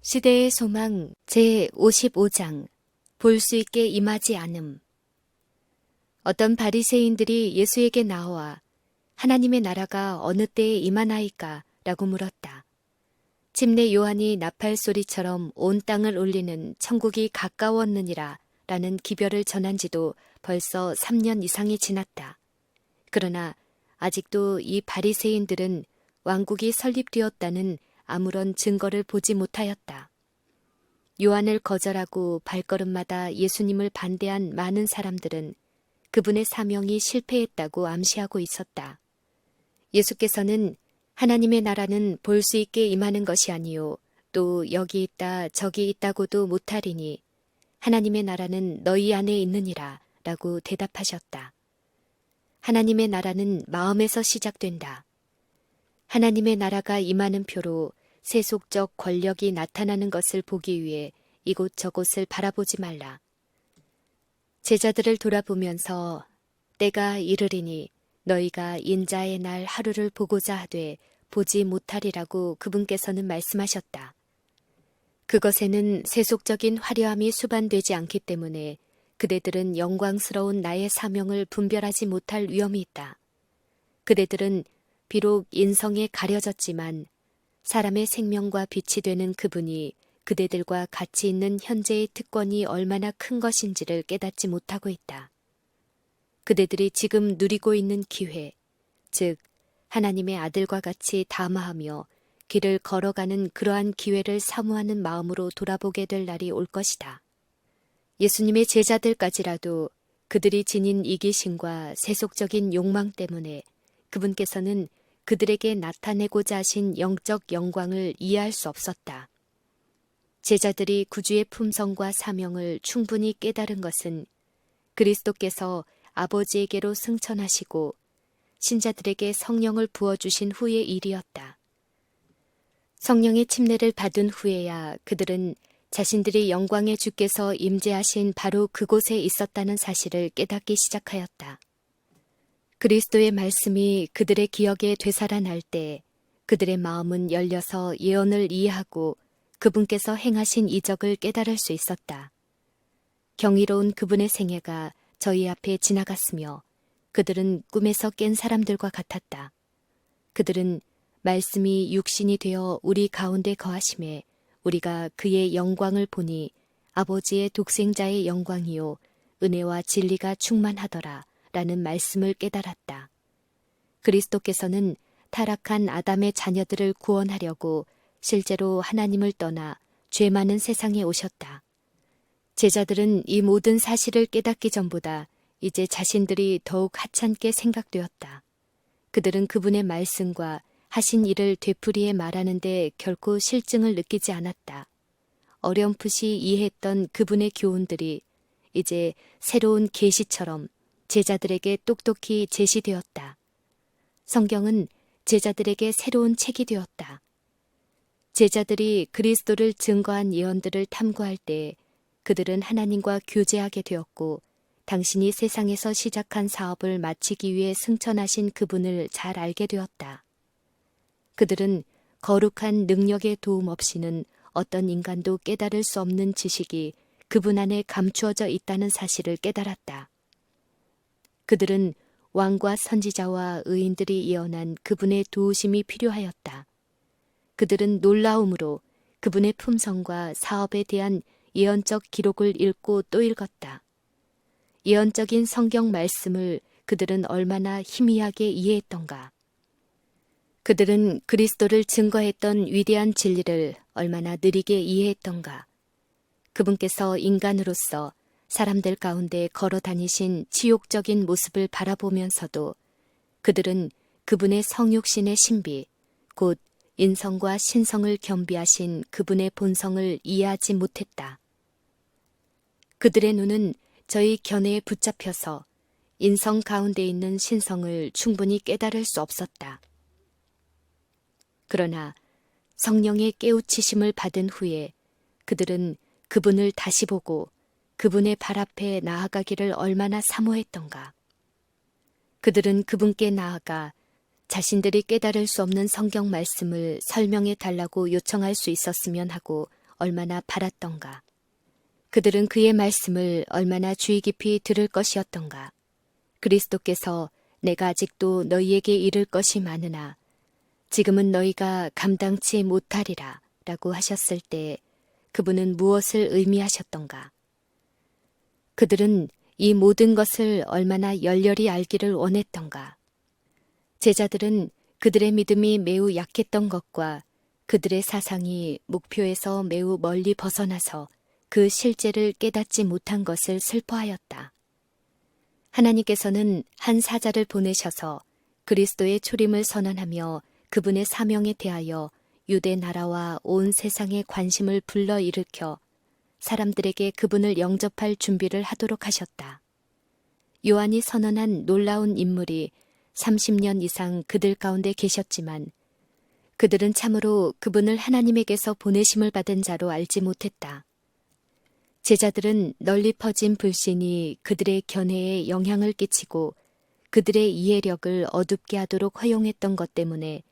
시대의 소망 제55장 볼 수 있게 임하지 않음. 어떤 바리새인들이 예수에게 나와 하나님의 나라가 어느 때에 임하나이까 라고 물었다. 침례 요한이 나팔 소리처럼 온 땅을 울리는 천국이 가까웠느니라 라는 기별을 전한 지도 벌써 3년 이상이 지났다. 그러나 아직도 이 바리새인들은 왕국이 설립되었다는 아무런 증거를 보지 못하였다. 요한을 거절하고 발걸음마다 예수님을 반대한 많은 사람들은 그분의 사명이 실패했다고 암시하고 있었다. 예수께서는 하나님의 나라는 볼 수 있게 임하는 것이 아니요 또 여기 있다 저기 있다고도 못하리니 하나님의 나라는 너희 안에 있느니라 라고 대답하셨다. 하나님의 나라는 마음에서 시작된다. 하나님의 나라가 임하는 표로 세속적 권력이 나타나는 것을 보기 위해 이곳저곳을 바라보지 말라. 제자들을 돌아보면서 때가 이르리니 너희가 인자의 날 하루를 보고자 하되 보지 못하리라고 그분께서는 말씀하셨다. 그것에는 세속적인 화려함이 수반되지 않기 때문에 그대들은 영광스러운 나의 사명을 분별하지 못할 위험이 있다. 그대들은 비록 인성에 가려졌지만 사람의 생명과 빛이 되는 그분이 그대들과 같이 있는 현재의 특권이 얼마나 큰 것인지를 깨닫지 못하고 있다. 그대들이 지금 누리고 있는 기회, 즉 하나님의 아들과 같이 담화하며 길을 걸어가는 그러한 기회를 사모하는 마음으로 돌아보게 될 날이 올 것이다. 예수님의 제자들까지라도 그들이 지닌 이기심과 세속적인 욕망 때문에 그분께서는 그들에게 나타내고자 하신 영적 영광을 이해할 수 없었다. 제자들이 구주의 품성과 사명을 충분히 깨달은 것은 그리스도께서 아버지에게로 승천하시고 신자들에게 성령을 부어주신 후의 일이었다. 성령의 침례를 받은 후에야 그들은 자신들이 영광의 주께서 임재하신 바로 그곳에 있었다는 사실을 깨닫기 시작하였다. 그리스도의 말씀이 그들의 기억에 되살아날 때 그들의 마음은 열려서 예언을 이해하고 그분께서 행하신 이적을 깨달을 수 있었다. 경이로운 그분의 생애가 저희 앞에 지나갔으며 그들은 꿈에서 깬 사람들과 같았다. 그들은 말씀이 육신이 되어 우리 가운데 거하심에 우리가 그의 영광을 보니 아버지의 독생자의 영광이요 은혜와 진리가 충만하더라 라는 말씀을 깨달았다. 그리스도께서는 타락한 아담의 자녀들을 구원하려고 실제로 하나님을 떠나 죄 많은 세상에 오셨다. 제자들은 이 모든 사실을 깨닫기 전보다 이제 자신들이 더욱 하찮게 생각되었다. 그들은 그분의 말씀과 하신 일을 되풀이해 말하는데 결코 실증을 느끼지 않았다. 어렴풋이 이해했던 그분의 교훈들이 이제 새로운 계시처럼 제자들에게 똑똑히 제시되었다. 성경은 제자들에게 새로운 책이 되었다. 제자들이 그리스도를 증거한 예언들을 탐구할 때 그들은 하나님과 교제하게 되었고 당신이 세상에서 시작한 사업을 마치기 위해 승천하신 그분을 잘 알게 되었다. 그들은 거룩한 능력의 도움 없이는 어떤 인간도 깨달을 수 없는 지식이 그분 안에 감추어져 있다는 사실을 깨달았다. 그들은 왕과 선지자와 의인들이 예언한 그분의 도우심이 필요하였다. 그들은 놀라움으로 그분의 품성과 사업에 대한 예언적 기록을 읽고 또 읽었다. 예언적인 성경 말씀을 그들은 얼마나 희미하게 이해했던가. 그들은 그리스도를 증거했던 위대한 진리를 얼마나 느리게 이해했던가. 그분께서 인간으로서 사람들 가운데 걸어 다니신 치욕적인 모습을 바라보면서도 그들은 그분의 성육신의 신비, 곧 인성과 신성을 겸비하신 그분의 본성을 이해하지 못했다. 그들의 눈은 저희 견해에 붙잡혀서 인성 가운데 있는 신성을 충분히 깨달을 수 없었다. 그러나 성령의 깨우치심을 받은 후에 그들은 그분을 다시 보고 그분의 발 앞에 나아가기를 얼마나 사모했던가. 그들은 그분께 나아가 자신들이 깨달을 수 없는 성경 말씀을 설명해 달라고 요청할 수 있었으면 하고 얼마나 바랐던가. 그들은 그의 말씀을 얼마나 주의 깊이 들을 것이었던가. 그리스도께서 내가 아직도 너희에게 이를 것이 많으나 지금은 너희가 감당치 못하리라 라고 하셨을 때 그분은 무엇을 의미하셨던가. 그들은 이 모든 것을 얼마나 열렬히 알기를 원했던가. 제자들은 그들의 믿음이 매우 약했던 것과 그들의 사상이 목표에서 매우 멀리 벗어나서 그 실제를 깨닫지 못한 것을 슬퍼하였다. 하나님께서는 한 사자를 보내셔서 그리스도의 초림을 선언하며 그분의 사명에 대하여 유대 나라와 온 세상의 관심을 불러일으켜 사람들에게 그분을 영접할 준비를 하도록 하셨다. 요한이 선언한 놀라운 인물이 30년 이상 그들 가운데 계셨지만 그들은 참으로 그분을 하나님에게서 보내심을 받은 자로 알지 못했다. 제자들은 널리 퍼진 불신이 그들의 견해에 영향을 끼치고 그들의 이해력을 어둡게 하도록 허용했던 것 때문에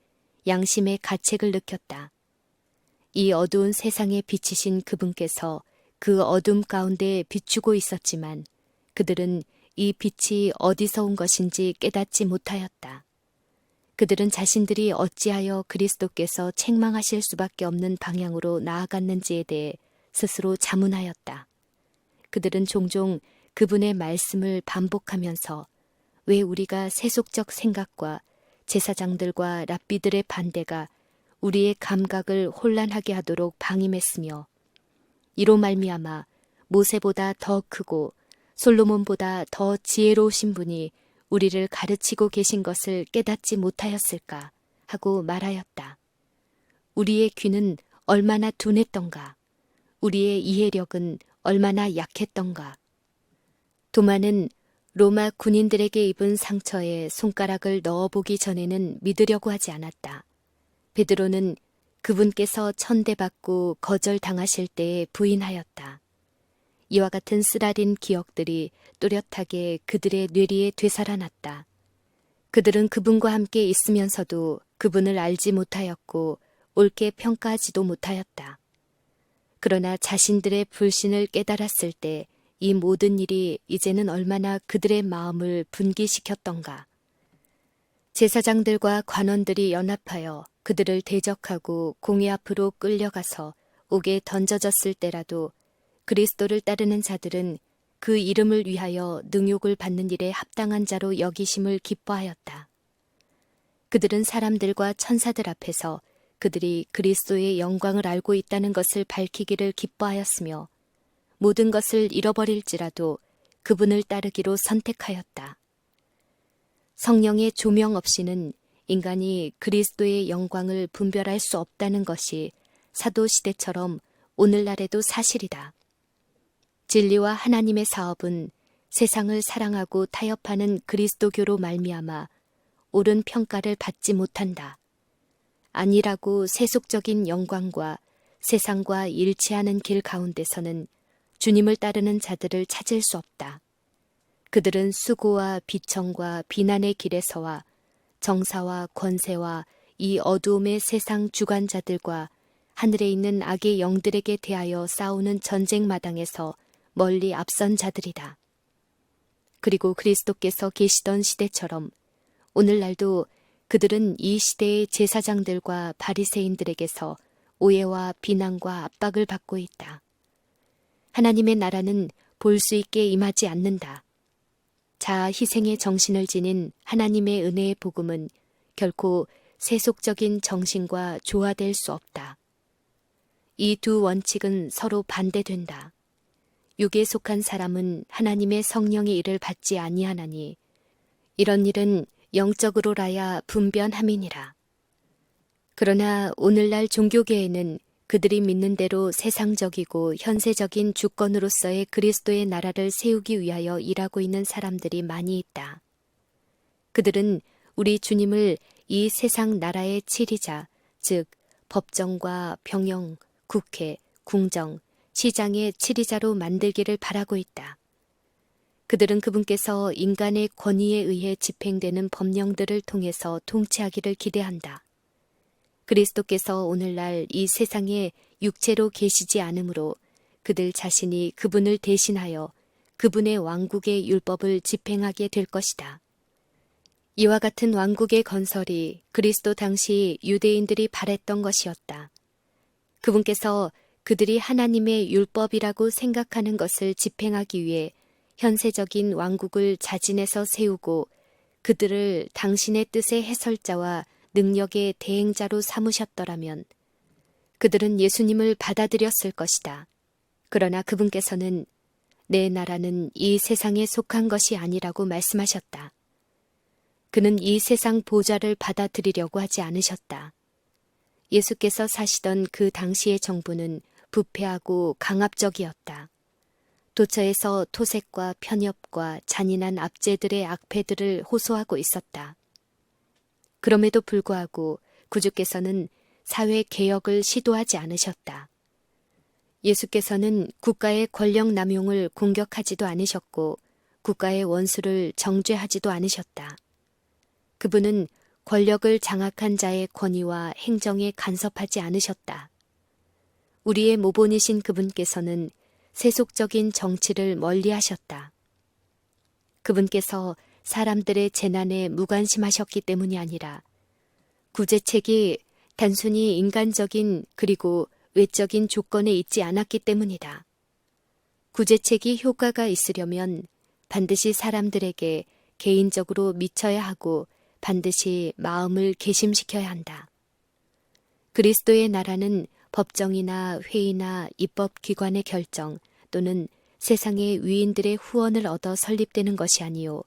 양심의 가책을 느꼈다. 이 어두운 세상에 비치신 그분께서 그 어둠 가운데 비추고 있었지만 그들은 이 빛이 어디서 온 것인지 깨닫지 못하였다. 그들은 자신들이 어찌하여 그리스도께서 책망하실 수밖에 없는 방향으로 나아갔는지에 대해 스스로 자문하였다. 그들은 종종 그분의 말씀을 반복하면서 왜 우리가 세속적 생각과 제사장들과 랍비들의 반대가 우리의 감각을 혼란하게 하도록 방임했으며 이로 말미암아 모세보다 더 크고 솔로몬보다 더 지혜로우신 분이 우리를 가르치고 계신 것을 깨닫지 못하였을까 하고 말하였다. 우리의 귀는 얼마나 둔했던가. 우리의 이해력은 얼마나 약했던가. 도마는 로마 군인들에게 입은 상처에 손가락을 넣어보기 전에는 믿으려고 하지 않았다. 베드로는 그분께서 천대받고 거절당하실 때에 부인하였다. 이와 같은 쓰라린 기억들이 또렷하게 그들의 뇌리에 되살아났다. 그들은 그분과 함께 있으면서도 그분을 알지 못하였고 옳게 평가하지도 못하였다. 그러나 자신들의 불신을 깨달았을 때 이 모든 일이 이제는 얼마나 그들의 마음을 분기시켰던가. 제사장들과 관원들이 연합하여 그들을 대적하고 공회 앞으로 끌려가서 옥에 던져졌을 때라도 그리스도를 따르는 자들은 그 이름을 위하여 능욕을 받는 일에 합당한 자로 여기심을 기뻐하였다. 그들은 사람들과 천사들 앞에서 그들이 그리스도의 영광을 알고 있다는 것을 밝히기를 기뻐하였으며 모든 것을 잃어버릴지라도 그분을 따르기로 선택하였다. 성령의 조명 없이는 인간이 그리스도의 영광을 분별할 수 없다는 것이 사도시대처럼 오늘날에도 사실이다. 진리와 하나님의 사업은 세상을 사랑하고 타협하는 그리스도교로 말미암아 옳은 평가를 받지 못한다. 안일하고 세속적인 영광과 세상과 일치하는 길 가운데서는 주님을 따르는 자들을 찾을 수 없다. 그들은 수고와 비청과 비난의 길에서와 정사와 권세와 이 어두움의 세상 주관자들과 하늘에 있는 악의 영들에게 대하여 싸우는 전쟁 마당에서 멀리 앞선 자들이다. 그리고 그리스도께서 계시던 시대처럼 오늘날도 그들은 이 시대의 제사장들과 바리새인들에게서 오해와 비난과 압박을 받고 있다. 하나님의 나라는 볼 수 있게 임하지 않는다. 자아 희생의 정신을 지닌 하나님의 은혜의 복음은 결코 세속적인 정신과 조화될 수 없다. 이 두 원칙은 서로 반대된다. 육에 속한 사람은 하나님의 성령의 일을 받지 아니하나니 이런 일은 영적으로라야 분변함이니라. 그러나 오늘날 종교계에는 그들이 믿는 대로 세상적이고 현세적인 주권으로서의 그리스도의 나라를 세우기 위하여 일하고 있는 사람들이 많이 있다. 그들은 우리 주님을 이 세상 나라의 치리자, 즉 법정과 병영, 국회, 궁정, 시장의 치리자로 만들기를 바라고 있다. 그들은 그분께서 인간의 권위에 의해 집행되는 법령들을 통해서 통치하기를 기대한다. 그리스도께서 오늘날 이 세상에 육체로 계시지 않으므로 그들 자신이 그분을 대신하여 그분의 왕국의 율법을 집행하게 될 것이다. 이와 같은 왕국의 건설이 그리스도 당시 유대인들이 바랬던 것이었다. 그분께서 그들이 하나님의 율법이라고 생각하는 것을 집행하기 위해 현세적인 왕국을 자진해서 세우고 그들을 당신의 뜻의 해설자와 능력의 대행자로 삼으셨더라면 그들은 예수님을 받아들였을 것이다. 그러나 그분께서는 내 나라는 이 세상에 속한 것이 아니라고 말씀하셨다. 그는 이 세상 보좌를 받아들이려고 하지 않으셨다. 예수께서 사시던 그 당시의 정부는 부패하고 강압적이었다. 도처에서 토색과 편협과 잔인한 압제들의 악패들을 호소하고 있었다. 그럼에도 불구하고 구주께서는 사회 개혁을 시도하지 않으셨다. 예수께서는 국가의 권력 남용을 공격하지도 않으셨고 국가의 원수를 정죄하지도 않으셨다. 그분은 권력을 장악한 자의 권위와 행정에 간섭하지 않으셨다. 우리의 모본이신 그분께서는 세속적인 정치를 멀리하셨다. 그분께서 사람들의 재난에 무관심하셨기 때문이 아니라 구제책이 단순히 인간적인 그리고 외적인 조건에 있지 않았기 때문이다. 구제책이 효과가 있으려면 반드시 사람들에게 개인적으로 미쳐야 하고 반드시 마음을 개심시켜야 한다. 그리스도의 나라는 법정이나 회의나 입법기관의 결정 또는 세상의 위인들의 후원을 얻어 설립되는 것이 아니요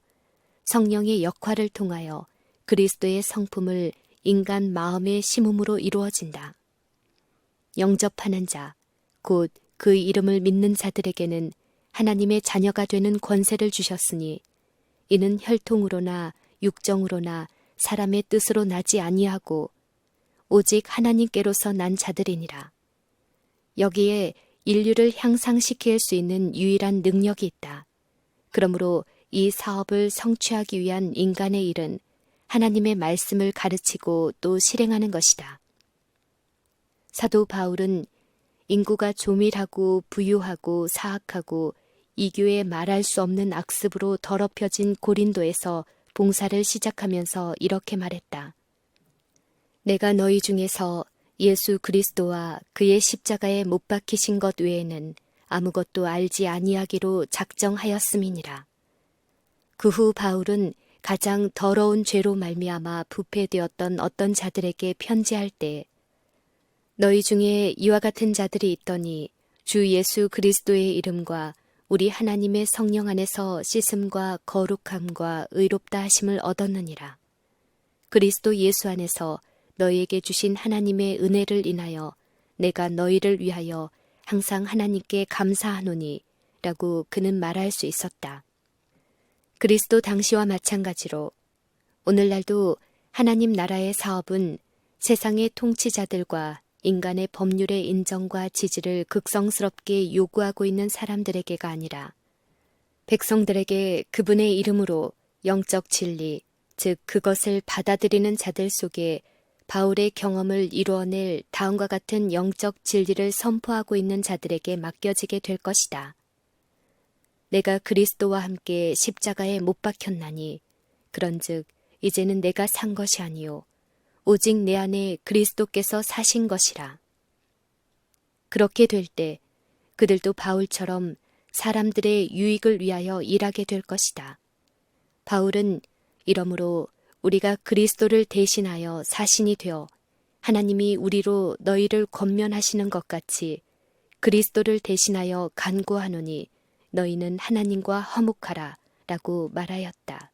성령의 역할을 통하여 그리스도의 성품을 인간 마음에 심음으로 이루어진다. 영접하는 자, 곧 그 이름을 믿는 자들에게는 하나님의 자녀가 되는 권세를 주셨으니 이는 혈통으로나 육정으로나 사람의 뜻으로 나지 아니하고 오직 하나님께로서 난 자들이니라. 여기에 인류를 향상시킬 수 있는 유일한 능력이 있다. 그러므로 이 사업을 성취하기 위한 인간의 일은 하나님의 말씀을 가르치고 또 실행하는 것이다. 사도 바울은 인구가 조밀하고 부유하고 사악하고 이교에 말할 수 없는 악습으로 더럽혀진 고린도에서 봉사를 시작하면서 이렇게 말했다. 내가 너희 중에서 예수 그리스도와 그의 십자가에 못 박히신 것 외에는 아무것도 알지 아니하기로 작정하였음이니라. 그 후 바울은 가장 더러운 죄로 말미암아 부패되었던 어떤 자들에게 편지할 때 너희 중에 이와 같은 자들이 있더니 주 예수 그리스도의 이름과 우리 하나님의 성령 안에서 씻음과 거룩함과 의롭다 하심을 얻었느니라. 그리스도 예수 안에서 너희에게 주신 하나님의 은혜를 인하여 내가 너희를 위하여 항상 하나님께 감사하노니 라고 그는 말할 수 있었다. 그리스도 당시와 마찬가지로 오늘날도 하나님 나라의 사업은 세상의 통치자들과 인간의 법률의 인정과 지지를 극성스럽게 요구하고 있는 사람들에게가 아니라 백성들에게 그분의 이름으로 영적 진리, 즉 그것을 받아들이는 자들 속에 바울의 경험을 이루어낼 다음과 같은 영적 진리를 선포하고 있는 자들에게 맡겨지게 될 것이다. 내가 그리스도와 함께 십자가에 못 박혔나니 그런즉 이제는 내가 산 것이 아니요 오직 내 안에 그리스도께서 사신 것이라. 그렇게 될 때 그들도 바울처럼 사람들의 유익을 위하여 일하게 될 것이다. 바울은 이러므로 우리가 그리스도를 대신하여 사신이 되어 하나님이 우리로 너희를 권면하시는 것 같이 그리스도를 대신하여 간구하노니 너희는 하나님과 화목하라 라고 말하였다.